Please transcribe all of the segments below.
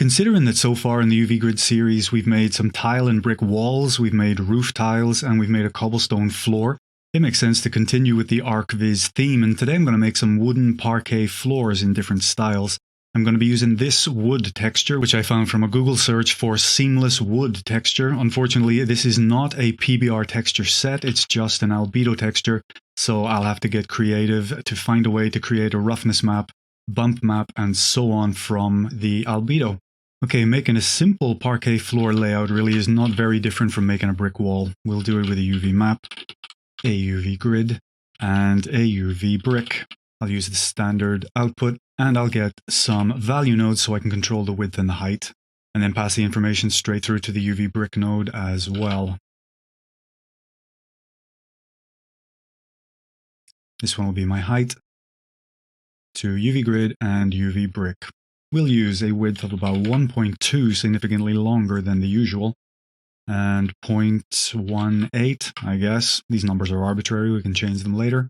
considering that so far in the UV Grid series, we've made some tile and brick walls, we've made roof tiles, and we've made a cobblestone floor, it makes sense to continue with the Archviz theme, and today I'm going to make some wooden parquet floors in different styles. I'm going to be using this wood texture, which I found from a Google search for seamless wood texture. Unfortunately, this is not a PBR texture set, it's just an Albedo texture, so I'll have to get creative to find a way to create a roughness map, bump map, and so on from the Albedo. Okay, making a simple parquet floor layout really is not very different from making a brick wall. We'll do it with a UV map, a UV grid, and a UV brick. I'll use the standard output, and I'll get some value nodes so I can control the width and the height, and then pass the information straight through to the UV brick node as well. This one will be my height to UV grid and UV brick. We'll use a width of about 1.2, significantly longer than the usual, and 0.18, I guess. These numbers are arbitrary, we can change them later.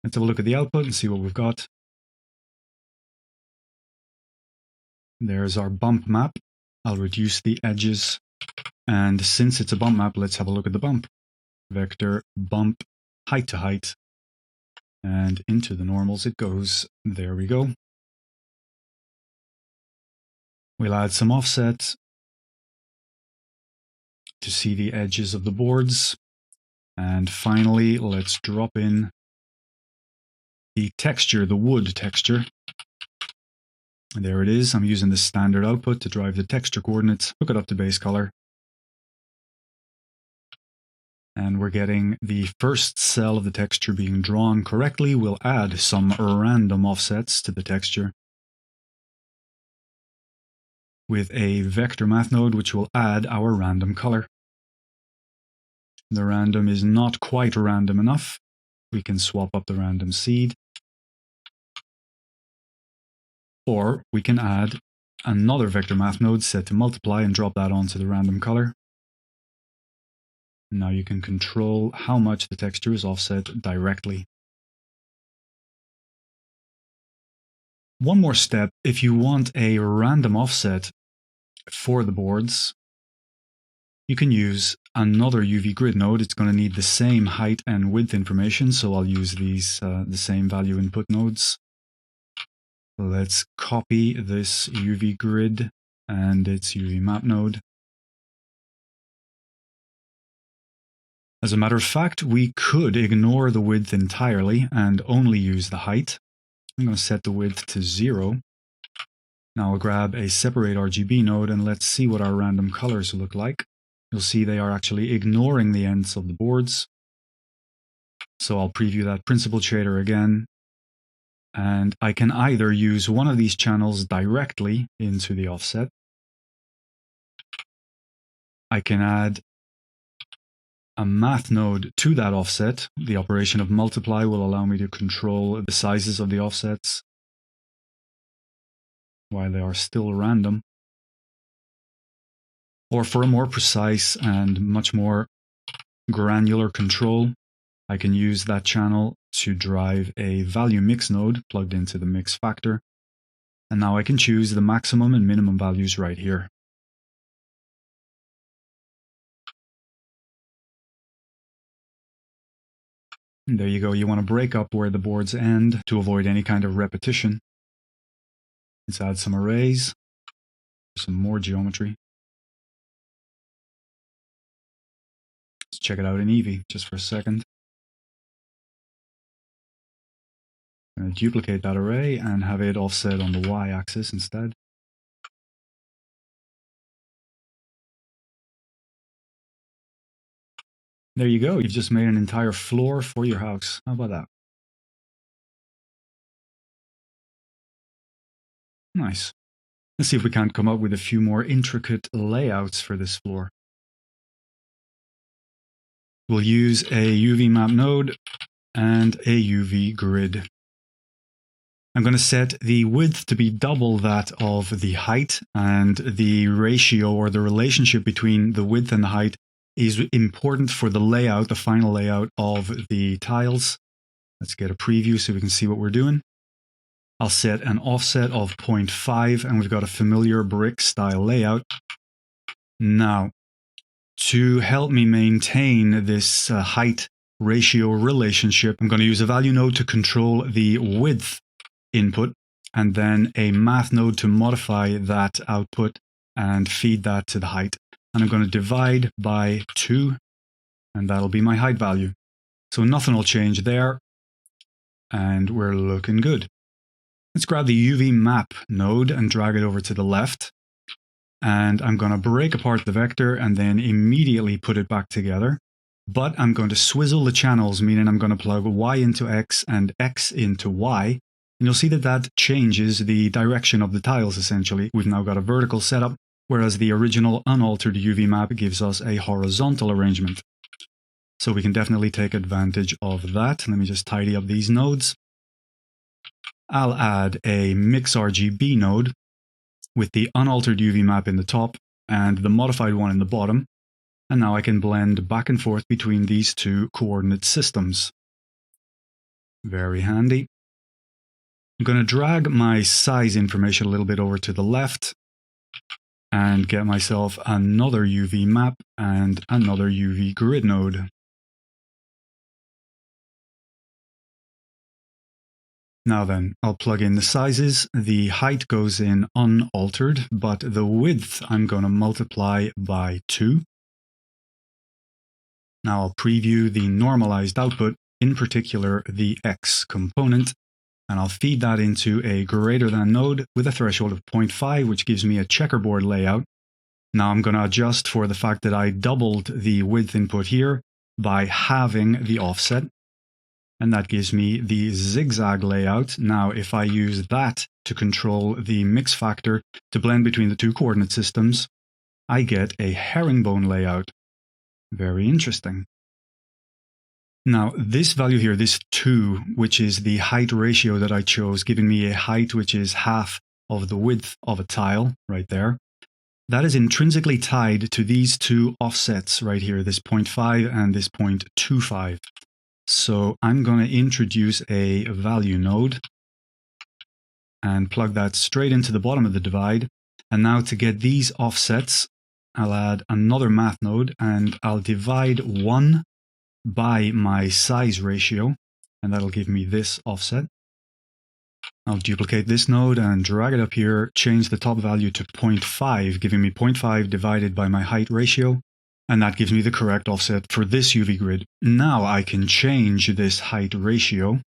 Let's have a look at the output and see what we've got. There's our bump map. I'll reduce the edges, and since it's a bump map, let's have a look at the bump. Vector bump, height to height, and into the normals it goes. There we go. We'll add some offset to see the edges of the boards. And finally, let's drop in the texture, the wood texture. And there it is. I'm using the standard output to drive the texture coordinates, hook it up to base color. And we're getting the first cell of the texture being drawn correctly. We'll add some random offsets to the texture with a vector math node, which will add our random color. The random is not quite random enough. We can swap up the random seed. Or we can add another vector math node set to multiply and drop that onto the random color. Now you can control how much the texture is offset directly. One more step, if you want a random offset for the boards, you can use another UV grid node. It's going to need the same height and width information, so I'll use these the same value input nodes. Let's copy this UV grid and its UV map node. As a matter of fact, we could ignore the width entirely and only use the height. I'm going to set the width to 0. Now I'll grab a separate RGB node and let's see what our random colors look like. You'll see they are actually ignoring the ends of the boards. So I'll preview that principled shader again. And I can either use one of these channels directly into the offset. I can add a math node to that offset. The operation of multiply will allow me to control the sizes of the offsets while they are still random. Or for a more precise and much more granular control, I can use that channel to drive a value mix node plugged into the mix factor. And now I can choose the maximum and minimum values right here. And there you go. You want to break up where the boards end to avoid any kind of repetition. Let's add some arrays, some more geometry. Let's check it out in Eevee just for a second. I'm going to duplicate that array and have it offset on the y-axis instead. There you go. You've just made an entire floor for your house. How about that? Nice. Let's see if we can't come up with a few more intricate layouts for this floor. We'll use a UV map node and a UV grid. I'm going to set the width to be double that of the height, and the ratio or the relationship between the width and the height is important for the layout, the final layout of the tiles. Let's get a preview so we can see what we're doing. I'll set an offset of 0.5, and we've got a familiar brick style layout. Now, to help me maintain this height ratio relationship, I'm going to use a value node to control the width input, and then a math node to modify that output and feed that to the height. And I'm going to divide by 2, and that'll be my height value. So nothing will change there, and we're looking good. Let's grab the UV map node and drag it over to the left. And I'm going to break apart the vector and then immediately put it back together. But I'm going to swizzle the channels, meaning I'm going to plug Y into X and X into Y. And you'll see that that changes the direction of the tiles, essentially. We've now got a vertical setup, whereas the original unaltered UV map gives us a horizontal arrangement. So we can definitely take advantage of that. Let me just tidy up these nodes. I'll add a mix RGB node with the unaltered UV map in the top and the modified one in the bottom. And now I can blend back and forth between these two coordinate systems. Very handy. I'm going to drag my size information a little bit over to the left and get myself another UV map and another UV grid node. Now then, I'll plug in the sizes. The height goes in unaltered, but the width I'm going to multiply by 2. Now I'll preview the normalized output, in particular the X component, and I'll feed that into a greater than node with a threshold of 0.5, which gives me a checkerboard layout. Now I'm going to adjust for the fact that I doubled the width input here by halving the offset. And that gives me the zigzag layout. Now, if I use that to control the mix factor to blend between the two coordinate systems, I get a herringbone layout. Very interesting. Now, this value here, this 2, which is the height ratio that I chose, giving me a height which is half of the width of a tile right there, that is intrinsically tied to these two offsets right here, this 0.5 and this 0.25. So I'm going to introduce a value node and plug that straight into the bottom of the divide. And now to get these offsets, I'll add another math node and I'll divide 1 by my size ratio, and that'll give me this offset. I'll duplicate this node and drag it up here, change the top value to 0.5, giving me 0.5 divided by my height ratio. And that gives me the correct offset for this UV grid. Now I can change this height ratio,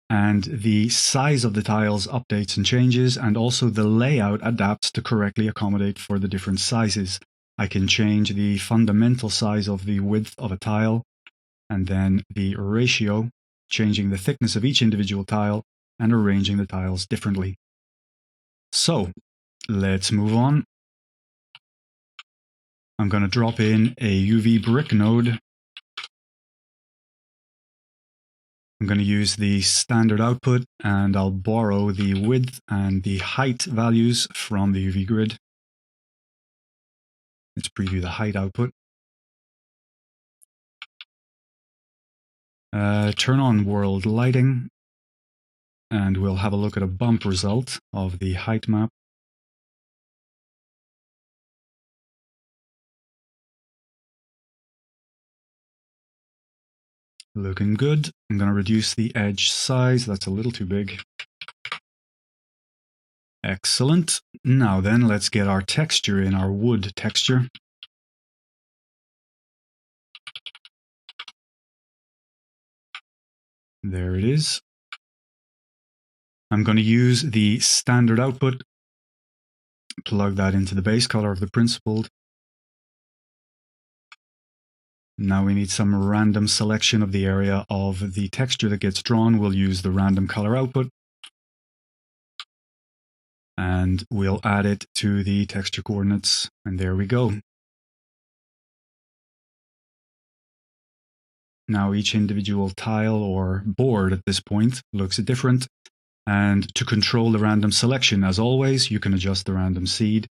and the size of the tiles updates and changes, and also the layout adapts to correctly accommodate for the different sizes. I can change the fundamental size of the width of a tile, and then the ratio, changing the thickness of each individual tile, and arranging the tiles differently. So, let's move on. I'm going to drop in a UV brick node. I'm going to use the standard output, and I'll borrow the width and the height values from the UV grid. Let's preview the height output. Turn on world lighting, and we'll have a look at a bump result of the height map. Looking good. I'm going to reduce the edge size. That's a little too big. Excellent. Now then, let's get our texture in, our wood texture. There it is. I'm going to use the standard output, plug that into the base color of the principled. Now we need some random selection of the area of the texture that gets drawn. We'll use the random color output. And we'll add it to the texture coordinates. And there we go. Now each individual tile or board at this point looks different. And to control the random selection, as always, you can adjust the random seed.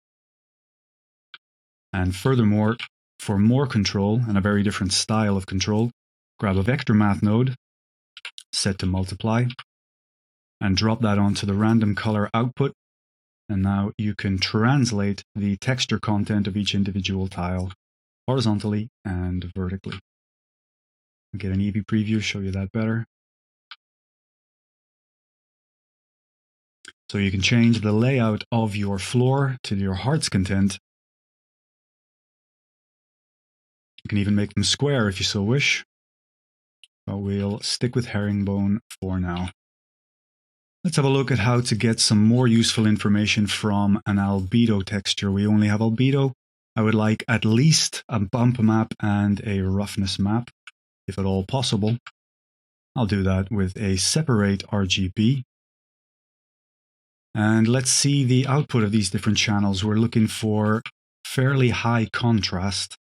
And furthermore, for more control and a very different style of control, grab a vector math node, set to multiply, and drop that onto the random color output. And now you can translate the texture content of each individual tile horizontally and vertically. I'll get an Eevee preview, show you that better. So you can change the layout of your floor to your heart's content. You can even make them square if you so wish. But we'll stick with Herringbone for now. Let's have a look at how to get some more useful information from an Albedo texture. We only have Albedo. I would like at least a bump map and a roughness map, if at all possible. I'll do that with a separate RGB. And let's see the output of these different channels. We're looking for fairly high contrast.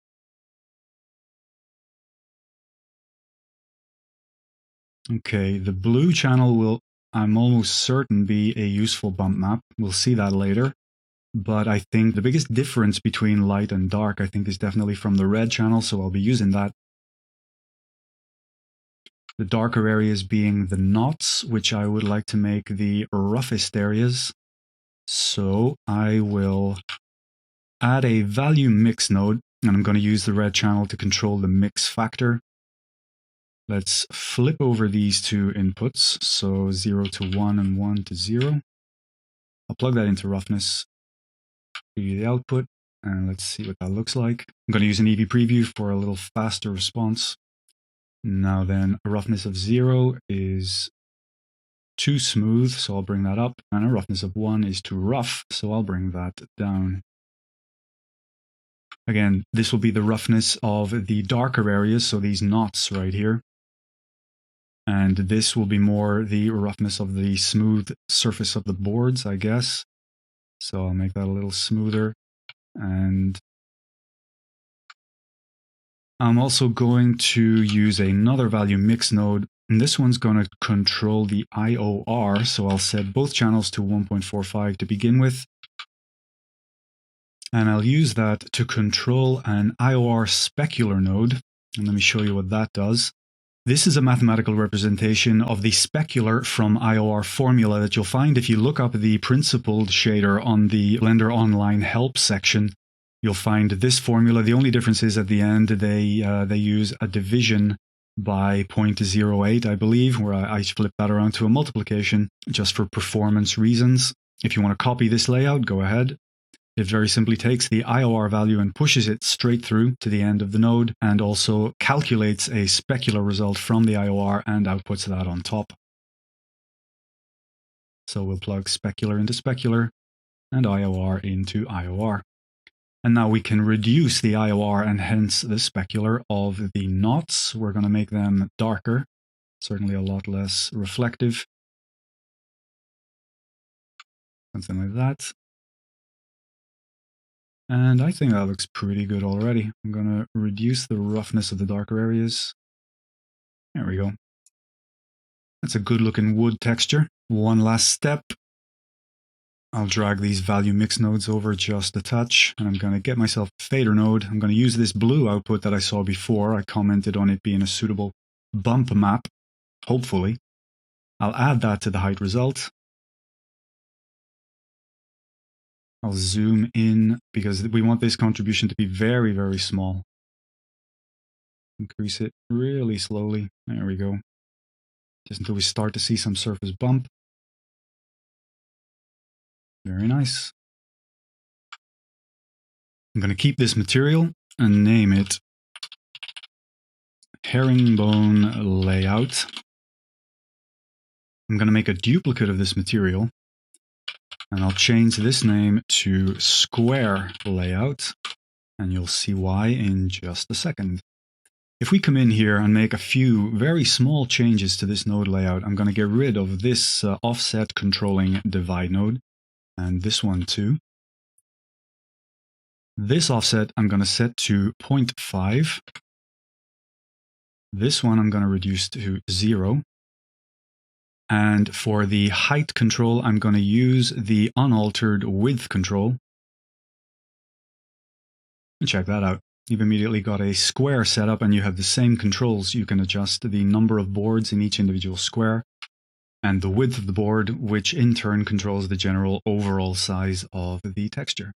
Okay, the blue channel will, I'm almost certain, be a useful bump map. We'll see that later. But I think the biggest difference between light and dark, I think, is definitely from the red channel, so I'll be using that. The darker areas being the knots, which I would like to make the roughest areas. So I will add a value mix node, and I'm going to use the red channel to control the mix factor. Let's flip over these two inputs, so 0 to 1 and 1 to 0. I'll plug that into roughness, give you the output, and let's see what that looks like. I'm going to use an Eevee preview for a little faster response. Now then, a roughness of 0 is too smooth, so I'll bring that up, and a roughness of 1 is too rough, so I'll bring that down. Again, this will be the roughness of the darker areas, so these knots right here. And this will be more the roughness of the smooth surface of the boards, I guess. So I'll make that a little smoother. And I'm also going to use another value mix node. And this one's going to control the IOR. So I'll set both channels to 1.45 to begin with. And I'll use that to control an IOR Specular node. And let me show you what that does. This is a mathematical representation of the specular from IOR formula that you'll find if you look up the principled shader on the Blender Online help section. You'll find this formula. The only difference is at the end they use a division by 0.08, I believe, where I flip that around to a multiplication just for performance reasons. If you want to copy this layout, go ahead. It very simply takes the IOR value and pushes it straight through to the end of the node, and also calculates a specular result from the IOR and outputs that on top. So we'll plug specular into specular and IOR into IOR. And now we can reduce the IOR and hence the specular of the knots. We're going to make them darker, certainly a lot less reflective. Something like that. And I think that looks pretty good already. I'm going to reduce the roughness of the darker areas. There we go. That's a good looking wood texture. One last step. I'll drag these value mix nodes over just a touch, and I'm going to get myself a fader node. I'm going to use this blue output that I saw before. I commented on it being a suitable bump map, hopefully. I'll add that to the height result. I'll zoom in because we want this contribution to be very, very small. Increase it really slowly. There we go. Just until we start to see some surface bump. Very nice. I'm going to keep this material and name it Herringbone Layout. I'm going to make a duplicate of this material. And I'll change this name to Square Layout, and you'll see why in just a second. If we come in here and make a few very small changes to this node layout, I'm going to get rid of this offset controlling divide node, and this one too. This offset I'm going to set to 0.5. This one I'm going to reduce to 0. And for the height control, I'm going to use the unaltered width control. And check that out. You've immediately got a square setup and you have the same controls. You can adjust the number of boards in each individual square. and the width of the board, which in turn controls the general overall size of the texture.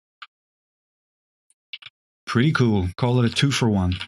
Pretty cool. Call it a 2-for-1.